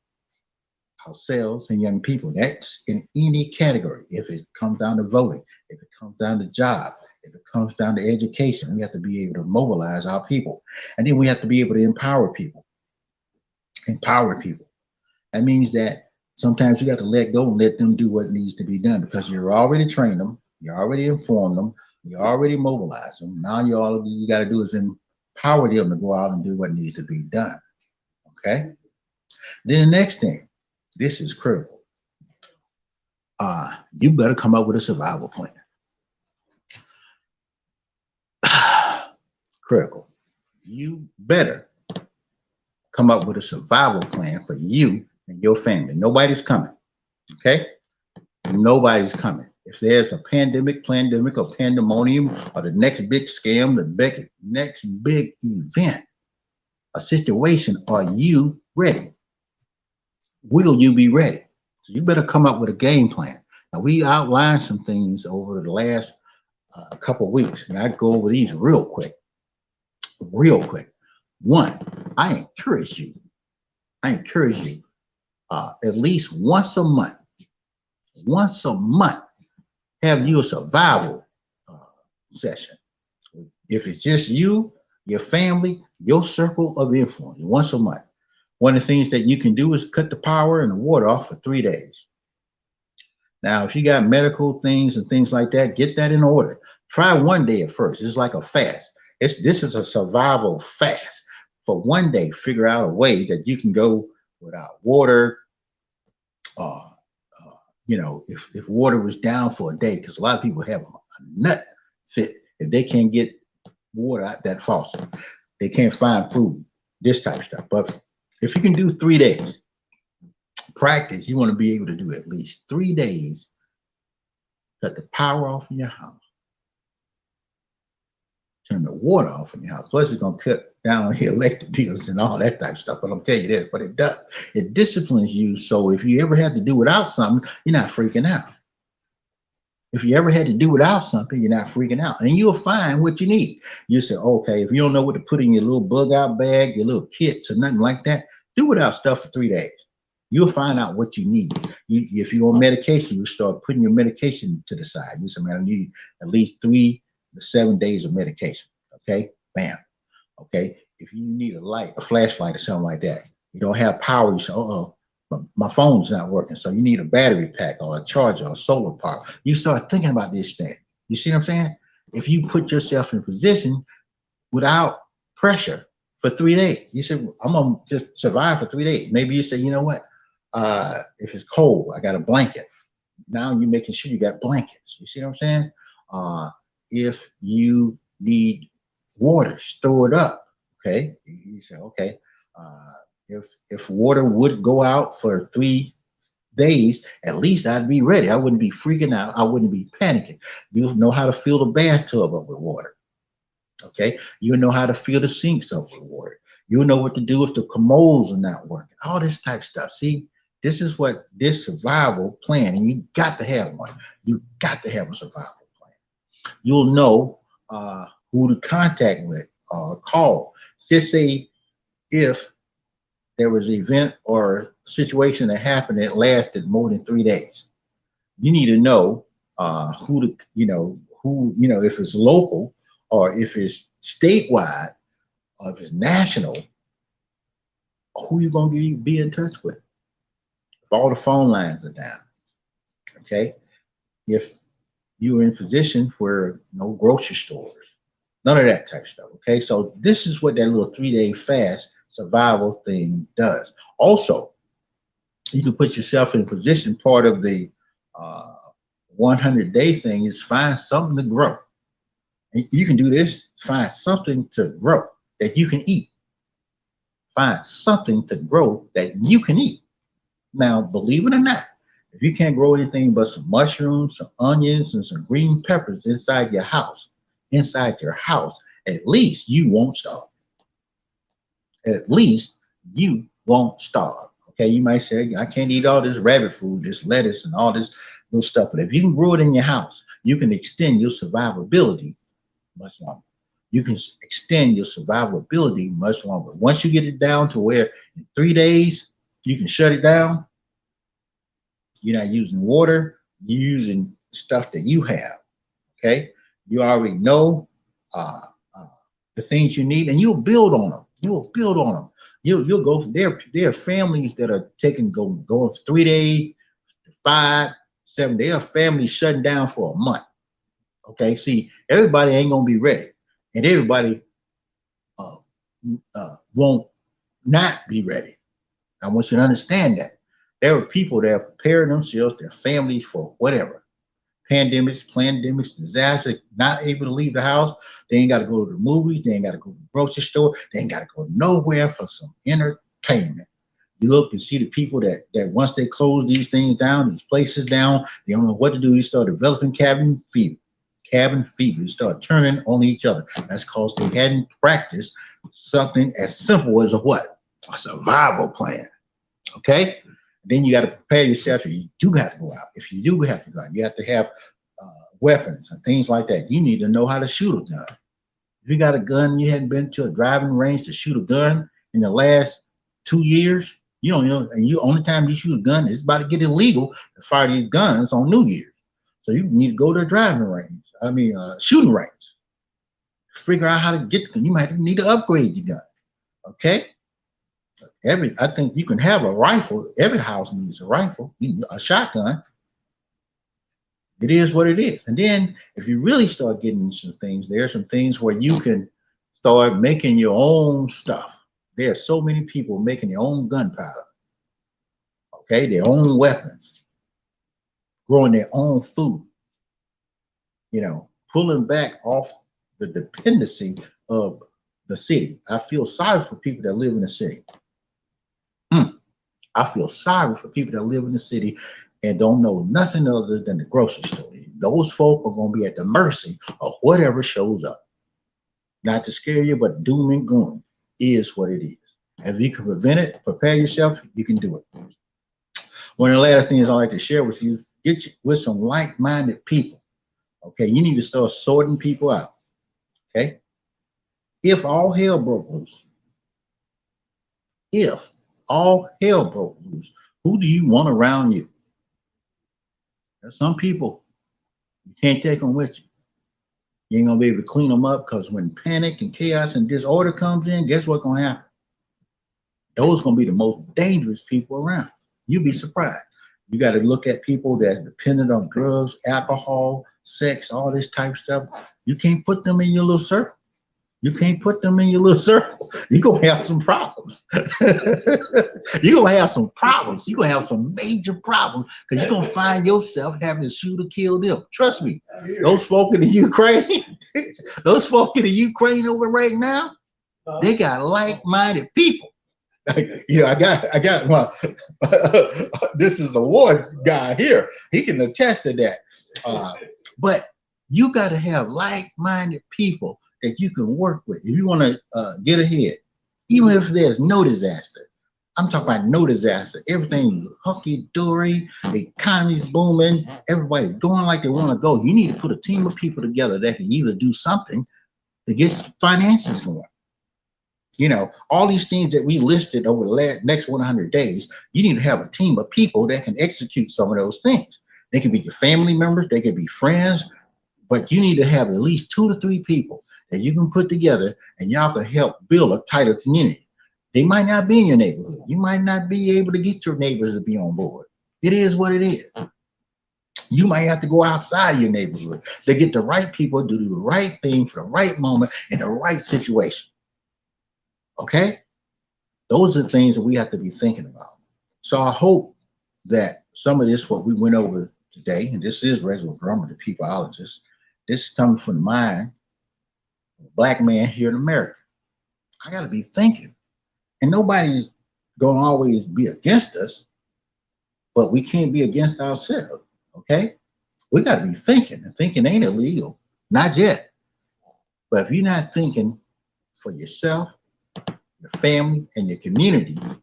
ourselves and young people. That's in any category. If it comes down to voting, if it comes down to jobs, if it comes down to education, we have to be able to mobilize our people. And then we have to be able to empower people. Empower people. That means that sometimes you got to let go and let them do what needs to be done because you're already trained them, you already informed them, you already mobilized them. Now all you got to do is empower them to go out and do what needs to be done. Okay. Then the next thing, this is critical. You better come up with a survival plan. Critical. You better come up with a survival plan for you and your family. Nobody's coming. Okay? Nobody's coming. If there's a pandemic, or pandemonium, or the next big scam, next big event, a situation, are you ready? Will you be ready? So you better come up with a game plan. Now, we outlined some things over the last couple of weeks, and I go over these real quick. Real quick. One, I encourage you at least once a month, have you a survival session. If it's just you, your family, your circle of influence, once a month. One of the things that you can do is cut the power and the water off for 3 days. Now, if you got medical things and things like that, get that in order. Try one day at first. It's like a fast. This is a survival fast. For one day, figure out a way that you can go without water. If water was down for a day, because a lot of people have a nut fit if they can't get water out that faucet. They can't find food, this type of stuff. But if you can do 3 days, practice, you want to be able to do at least 3 days, cut the power off in your house, turn the water off in your house. Plus, it's going to cut down on your electric bills and all that type of stuff. But I'm telling you this, but it does. It disciplines you. So if you ever had to do without something, you're not freaking out. If you ever had to do without something, you're not freaking out. And you'll find what you need. You say, okay, if you don't know what to put in your little bug out bag, your little kits or nothing like that, do without stuff for 3 days. You'll find out what you need. If you're on medication, you start putting your medication to the side. You say, man, I need at least 3 to 7 days of medication. Okay, bam. Okay, if you need a light, a flashlight or something like that, you don't have power, you say, uh-oh, my phone's not working. So you need a battery pack or a charger or solar power. You start thinking about this thing. You see what I'm saying? If you put yourself in a position without pressure for 3 days, you say, I'm going to just survive for 3 days. Maybe you say, you know what? If it's cold, I got a blanket. Now you're making sure you got blankets. You see what I'm saying? If you need water, store it up. Okay. You say, okay. If water would go out for 3 days, at least I'd be ready. I wouldn't be freaking out. I wouldn't be panicking. You know how to fill the bathtub up with water. Okay. You know how to fill the sinks up with water. You know what to do if the commodes are not working. All this type of stuff. See, this is what this survival plan, and you got to have one. You got to have a survival plan. You'll know who to contact with, call. Just say if there was an event or situation that happened that lasted more than 3 days. You need to know if it's local or if it's statewide or if it's national, who you going to be in touch with. If all the phone lines are down, okay? If you're in a position where no grocery stores, none of that type of stuff, okay? So this is what that little 3-day fast survival thing does. Also, you can put yourself in a position, part of the 100-day thing is find something to grow. And you can do this, find something to grow that you can eat. Find something to grow that you can eat. Now, believe it or not, if you can't grow anything but some mushrooms, some onions, and some green peppers inside your house, at least you won't starve. At least you won't starve. Okay, you might say, I can't eat all this rabbit food, this lettuce and all this little stuff. But if you can grow it in your house, you can extend your survivability much longer. You can extend your survivability much longer. Once you get it down to where in 3 days, you can shut it down. You're not using water. You're using stuff that you have. Okay, you already know the things you need, and you'll build on them. You'll build on them. You'll go. There are families that are going 3 days, 5, 7. There are families shutting down for a month. Okay, see, everybody ain't gonna be ready, and everybody won't not be ready. I want you to understand that there are people that are preparing themselves, their families for whatever. Pandemics, disaster, not able to leave the house. They ain't got to go to the movies. They ain't got to go to the grocery store. They ain't got to go nowhere for some entertainment. You look and see the people that once they close these things down, these places down, they don't know what to do. You start developing cabin fever. Cabin fever. You start turning on each other. That's because they hadn't practiced something as simple as a what? A survival plan. Okay? Then you got to prepare yourself. If you do have to go out. If you do have to go out, you have to have weapons and things like that. You need to know how to shoot a gun. If you got a gun, you hadn't been to a driving range to shoot a gun in the last 2 years, you don't know, and you only time you shoot a gun is about to get illegal to fire these guns on New Year's. So you need to go to a driving range. Shooting range. Figure out how to get the gun. You might need to upgrade your gun. Okay. I think you can have a rifle. Every house needs a rifle, a shotgun. It is what it is. And then if you really start getting some things, there are some things where you can start making your own stuff. There are so many people making their own gunpowder, okay, their own weapons, growing their own food, pulling back off the dependency of the city. I feel sorry for people that live in the city. I feel sorry for people that live in the city and don't know nothing other than the grocery store. Those folk are going to be at the mercy of whatever shows up. Not to scare you, but doom and gloom is what it is. If you can prevent it, prepare yourself, you can do it. One of the last things I like to share with you, get with some like-minded people. Okay, you need to start sorting people out. Okay, if all hell broke loose, who do you want around you? There's some people you can't take them with you. You ain't gonna be able to clean them up, because when panic and chaos and disorder comes in, guess what's gonna happen? Those are gonna be the most dangerous people around. You'd be surprised. You got to look at people that's dependent on drugs, alcohol, sex, all this type of stuff. You can't put them in your little circle. You're gonna have some problems. You're gonna have some problems. You're gonna have some major problems, because you're gonna find yourself having to shoot or kill them. Trust me. Those folk in the Ukraine, over right now, they got like-minded people. I got my this is a war guy here. He can attest to that. But you got to have like-minded people that you can work with if you want to get ahead, even if there's no disaster. I'm talking about no disaster. Everything hunky-dory, the economy's booming, everybody's going like they want to go. You need to put a team of people together that can either do something to get finances going. All these things that we listed over the next 100 days, you need to have a team of people that can execute some of those things. They can be your family members, they can be friends, but you need to have at least 2 to 3 people that you can put together, and y'all can help build a tighter community. They might not be in your neighborhood. You might not be able to get your neighbors to be on board. It is what it is. You might have to go outside your neighborhood to get the right people to do the right thing for the right moment in the right situation. Okay? Those are the things that we have to be thinking about. So I hope that some of this, what we went over today, and this is Reginal Drummer, the peopleologist, this comes from the mind of a Black man here in America. I got to be thinking. And nobody's going to always be against us, but we can't be against ourselves. Okay? We got to be thinking, and thinking ain't illegal. Not yet. But if you're not thinking for yourself, your family, and your community, and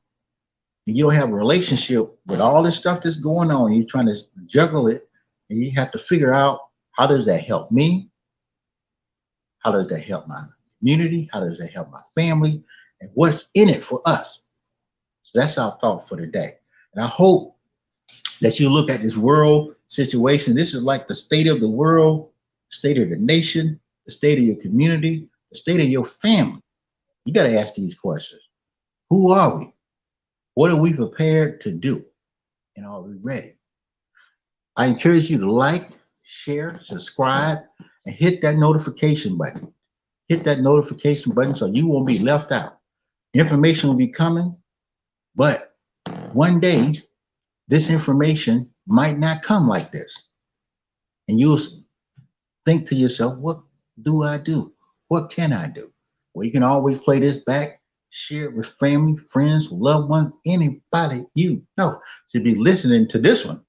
you don't have a relationship with all this stuff that's going on, you're trying to juggle it, and you have to figure out, how does that help me? How does that help my community? How does that help my family? And what's in it for us? So that's our thought for today. And I hope that you look at this world situation. This is like the state of the world, the state of the nation, the state of your community, the state of your family. You got to ask these questions. Who are we? What are we prepared to do? And are we ready? I encourage you to like, share, subscribe, and hit that notification button. Hit that notification button so you won't be left out. Information will be coming, but one day this information might not come like this. And you'll think to yourself, what do I do? What can I do? Well, you can always play this back Share it with family, friends, loved ones, anybody you know should be listening to this one.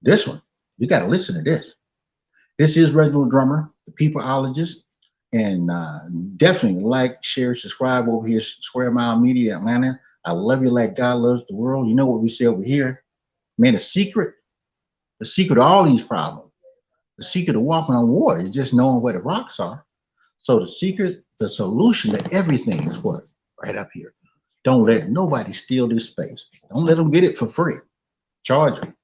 This one. You got to listen to this. This is Reginal Drummer, the peopleologist. And definitely like, share, subscribe over here, Square Mile Media Atlanta. I love you like God loves the world. You know what we say over here? Man, the secret to all these problems, the secret of walking on water is just knowing where the rocks are. So the secret, the solution to everything is what? Right up here. Don't let nobody steal this space. Don't let them get it for free. Charge them.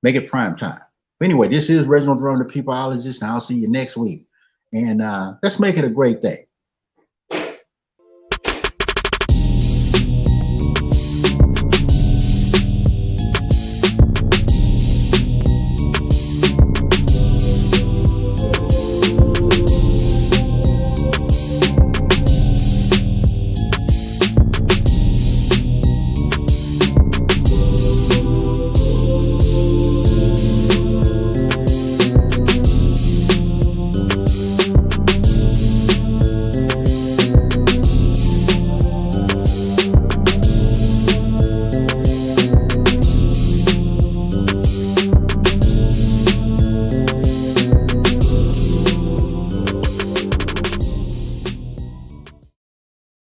Make it prime time. But anyway, this is Reginald Drummer, the peopleologist, and I'll see you next week. And let's make it a great day.